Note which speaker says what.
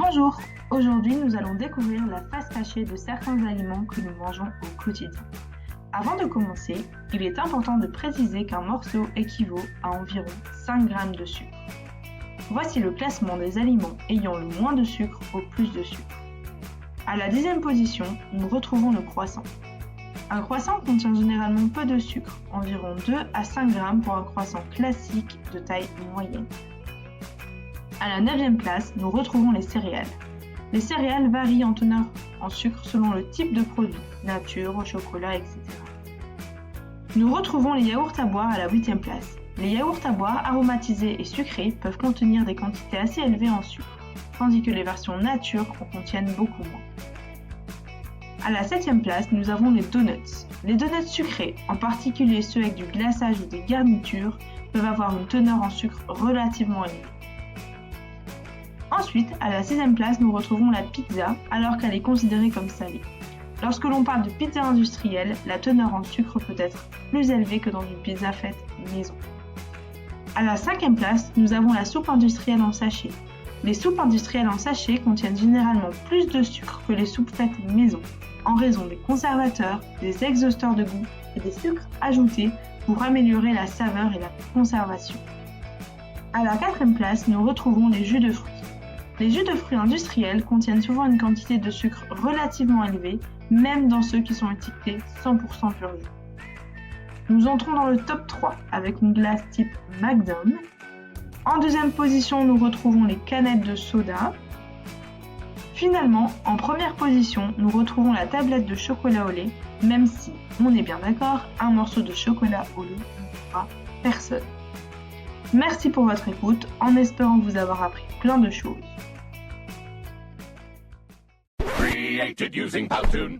Speaker 1: Bonjour, aujourd'hui nous allons découvrir la face cachée de certains aliments que nous mangeons au quotidien. Avant de commencer, il est important de préciser qu'un morceau équivaut à environ 5 g de sucre. Voici le classement des aliments ayant le moins de sucre au plus de sucre. À la 10e position, nous retrouvons le croissant. Un croissant contient généralement peu de sucre, environ 2 à 5 g pour un croissant classique de taille moyenne. À la 9e place, nous retrouvons les céréales. Les céréales varient en teneur en sucre selon le type de produit, nature, au chocolat, etc. Nous retrouvons les yaourts à boire à la 8e place. Les yaourts à boire aromatisés et sucrés peuvent contenir des quantités assez élevées en sucre, tandis que les versions nature en contiennent beaucoup moins. À la 7e place, nous avons les donuts. Les donuts sucrés, en particulier ceux avec du glaçage ou des garnitures, peuvent avoir une teneur en sucre relativement élevée. Ensuite, à la 6e place, nous retrouvons la pizza, alors qu'elle est considérée comme salée. Lorsque l'on parle de pizza industrielle, la teneur en sucre peut être plus élevée que dans une pizza faite maison. À la 5e place, nous avons la soupe industrielle en sachet. Les soupes industrielles en sachet contiennent généralement plus de sucre que les soupes faites maison, en raison des conservateurs, des exhausteurs de goût et des sucres ajoutés pour améliorer la saveur et la conservation. À la 4e place, nous retrouvons les jus de fruits. Les jus de fruits industriels contiennent souvent une quantité de sucre relativement élevée, même dans ceux qui sont étiquetés 100% pur jus. Nous entrons dans le top 3 avec une glace type Magnum. En deuxième position, nous retrouvons les canettes de soda. Finalement, en première position, nous retrouvons la tablette de chocolat au lait, même si, on est bien d'accord, un morceau de chocolat au lait ne fera personne. Merci pour votre écoute, en espérant vous avoir appris plein de choses.
Speaker 2: Created using Powtoon.